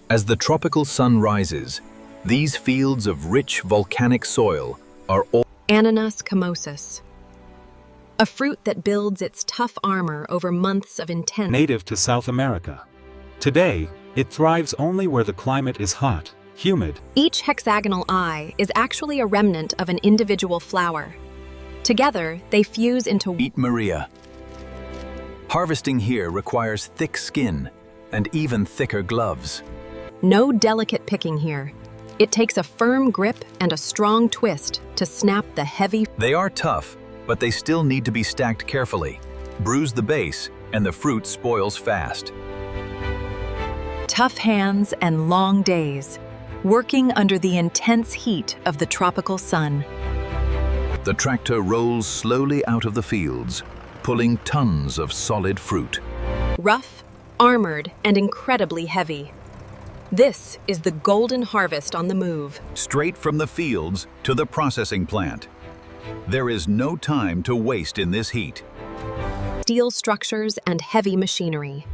As the tropical sun rises, these fields of rich volcanic soil are all Ananas camosus, a fruit that builds its tough armor over months of intense. Native to South America. Today, it thrives only where the climate is hot, humid. Each hexagonal eye is actually a remnant of an individual flower. Together, they fuse into Wheat Maria. Harvesting here requires thick skin and even thicker gloves. no delicate picking here. It takes a firm grip and a strong twist to snap the heavy. They are tough, but they still need to be stacked carefully. Bruise the base, and the fruit spoils fast. Tough hands and long days, working under the intense heat of the tropical sun. The tractor rolls slowly out of the fields, pulling tons of solid fruit. Rough, armored, and incredibly heavy. This is the golden harvest on the move. Straight from the fields to the processing plant. There is no time to waste in this heat. Steel structures and heavy machinery.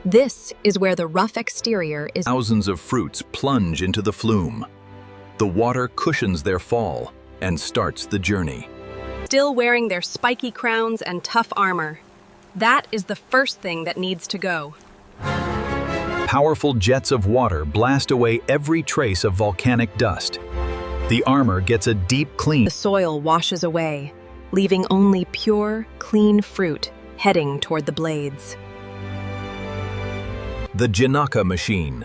This is where the rough exterior is. Thousands of fruits plunge into the flume. The water cushions their fall and starts the journey. Still wearing their spiky crowns and tough armor. That is the first thing that needs to go. Powerful jets of water blast away every trace of volcanic dust. The armor gets a deep clean. The soil washes away, leaving only pure, clean fruit heading toward the blades. The Jinaka machine.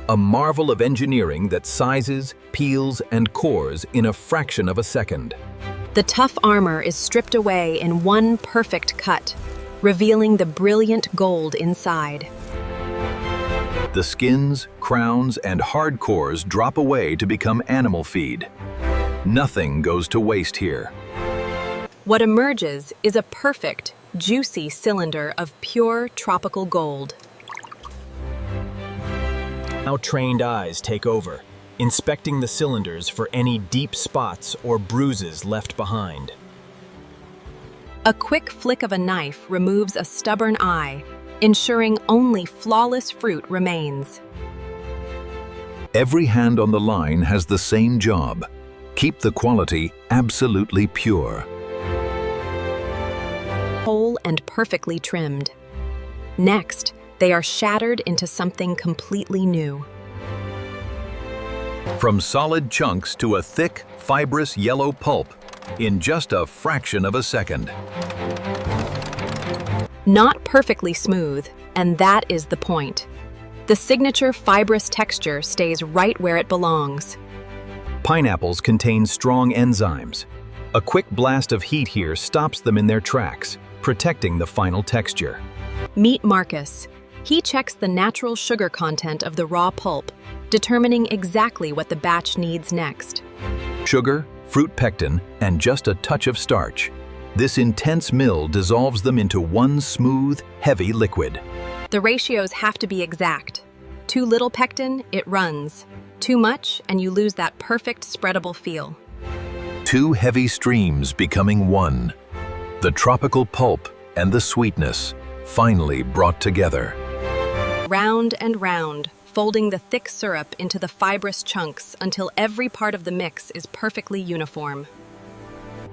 A marvel of engineering that sizes, peels, and cores in a fraction of a second. The tough armor is stripped away in one perfect cut, revealing the brilliant gold inside. The skins, crowns, and hard cores drop away to become animal feed. Nothing goes to waste here. What emerges is a perfect, juicy cylinder of pure tropical gold. Now trained eyes take over, inspecting the cylinders for any deep spots or bruises left behind. A quick flick of a knife removes a stubborn eye, ensuring only flawless fruit remains. Every hand on the line has the same job. Keep the quality absolutely pure. Whole and perfectly trimmed. Next, they are shattered into something completely new. From solid chunks to a thick, fibrous yellow pulp in just a fraction of a second. Not perfectly smooth, and that is the point. The signature fibrous texture stays right where it belongs. Pineapples contain strong enzymes. A quick blast of heat here stops them in their tracks, protecting the final texture. Meet Marcus. He checks the natural sugar content of the raw pulp, determining exactly what the batch needs next. Sugar, fruit pectin, and just a touch of starch. This intense mill dissolves them into one smooth, heavy liquid. The ratios have to be exact. Too little pectin, it runs. Too much, and you lose that perfect spreadable feel. Two heavy streams becoming one. The tropical pulp and the sweetness, finally brought together. Round and round, folding the thick syrup into the fibrous chunks until every part of the mix is perfectly uniform.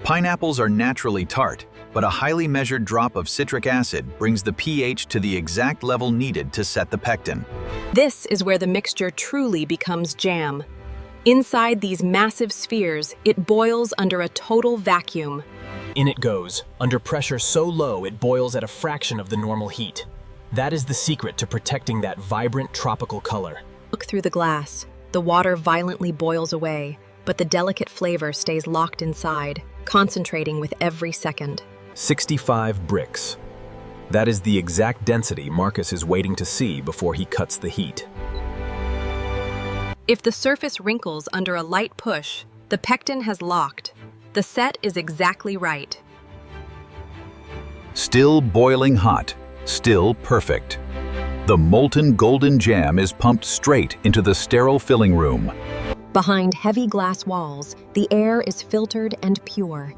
Pineapples are naturally tart, but a highly measured drop of citric acid brings the pH to the exact level needed to set the pectin. This is where the mixture truly becomes jam. Inside these massive spheres, it boils under a total vacuum. In it goes, under pressure so low it boils at a fraction of the normal heat. That is the secret to protecting that vibrant tropical color. Look through the glass. The water violently boils away, but the delicate flavor stays locked inside, concentrating with every second. 65 bricks. That is the exact density Marcus is waiting to see before he cuts the heat. If the surface wrinkles under a light push, the pectin has locked. The set is exactly right. Still boiling hot, still perfect. The molten golden jam is pumped straight into the sterile filling room. Behind heavy glass walls, the air is filtered and pure.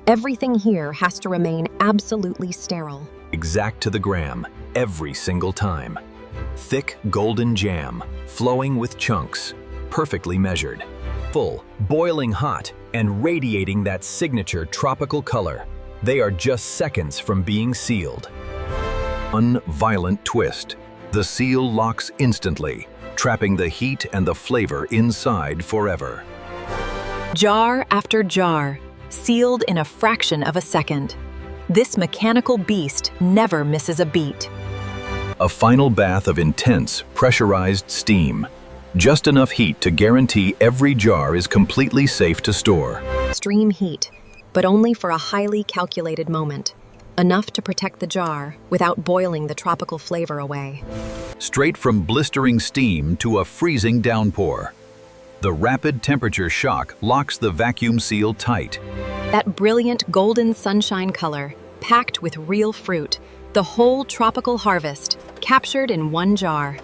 Everything here has to remain absolutely sterile. Exact to the gram, every single time. Thick golden jam, flowing with chunks, perfectly measured. Full, boiling hot, and radiating that signature tropical color. They are just seconds from being sealed. One violent twist. The seal locks instantly, trapping the heat and the flavor inside forever. Jar after jar, sealed in a fraction of a second. This mechanical beast never misses a beat. A final bath of intense, pressurized steam. Just enough heat to guarantee every jar is completely safe to store. Extreme heat, but only for a highly calculated moment. Enough to protect the jar without boiling the tropical flavor away. Straight from blistering steam to a freezing downpour. The rapid temperature shock locks the vacuum seal tight. That brilliant golden sunshine color, packed with real fruit, the whole tropical harvest, captured in one jar.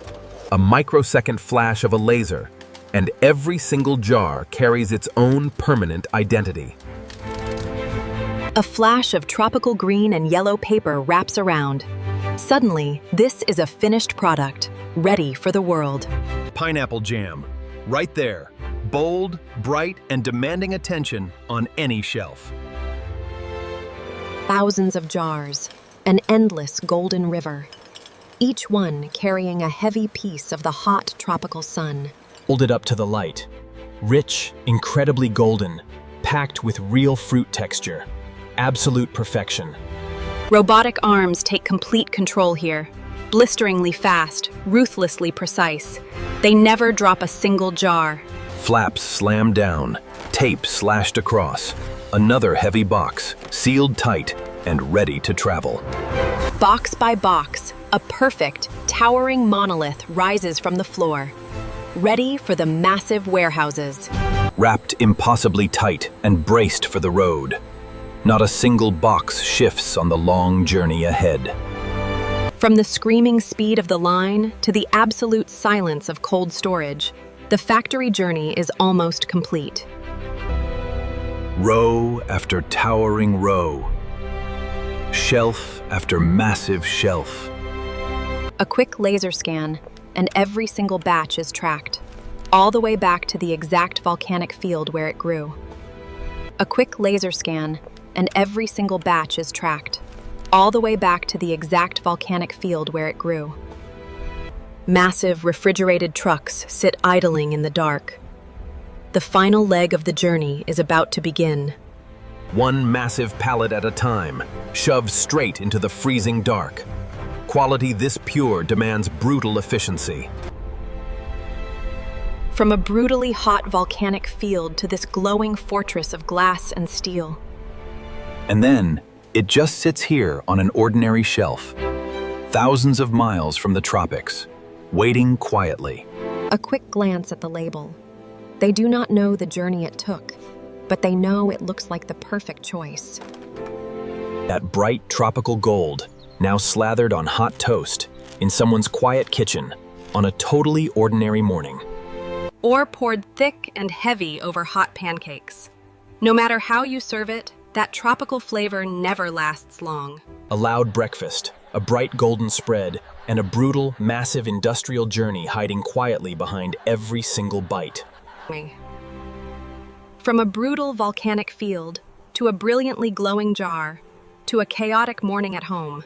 A microsecond flash of a laser, and every single jar carries its own permanent identity. A flash of tropical green and yellow paper wraps around. Suddenly, this is a finished product, ready for the world. Pineapple jam, right there. Bold, bright, and demanding attention on any shelf. Thousands of jars, an endless golden river. Each one carrying a heavy piece of the hot tropical sun. Hold it up to the light. Rich, incredibly golden, packed with real fruit texture. Absolute perfection. Robotic arms take complete control here. Blisteringly fast, ruthlessly precise. They never drop a single jar. Flaps slammed down, tape slashed across. Another heavy box, sealed tight and ready to travel. Box by box, a perfect, towering monolith rises from the floor, ready for the massive warehouses. Wrapped impossibly tight and braced for the road. Not a single box shifts on the long journey ahead. From the screaming speed of the line to the absolute silence of cold storage, the factory journey is almost complete. Row after towering row. Shelf after massive shelf. A quick laser scan, and every single batch is tracked, all the way back to the exact volcanic field where it grew. A quick laser scan, and every single batch is tracked, all the way back to the exact volcanic field where it grew. Massive refrigerated trucks sit idling in the dark. The final leg of the journey is about to begin. One massive pallet at a time, shoved straight into the freezing dark. Quality this pure demands brutal efficiency. From a brutally hot volcanic field to this glowing fortress of glass and steel. And then, it just sits here on an ordinary shelf, thousands of miles from the tropics, waiting quietly. A quick glance at the label. They do not know the journey it took, but they know it looks like the perfect choice. That bright tropical gold, now slathered on hot toast, in someone's quiet kitchen, on a totally ordinary morning. Or poured thick and heavy over hot pancakes. No matter how you serve it, that tropical flavor never lasts long. A loud breakfast, a bright golden spread, and a brutal, massive industrial journey hiding quietly behind every single bite. From a brutal volcanic field, to a brilliantly glowing jar, to a chaotic morning at home,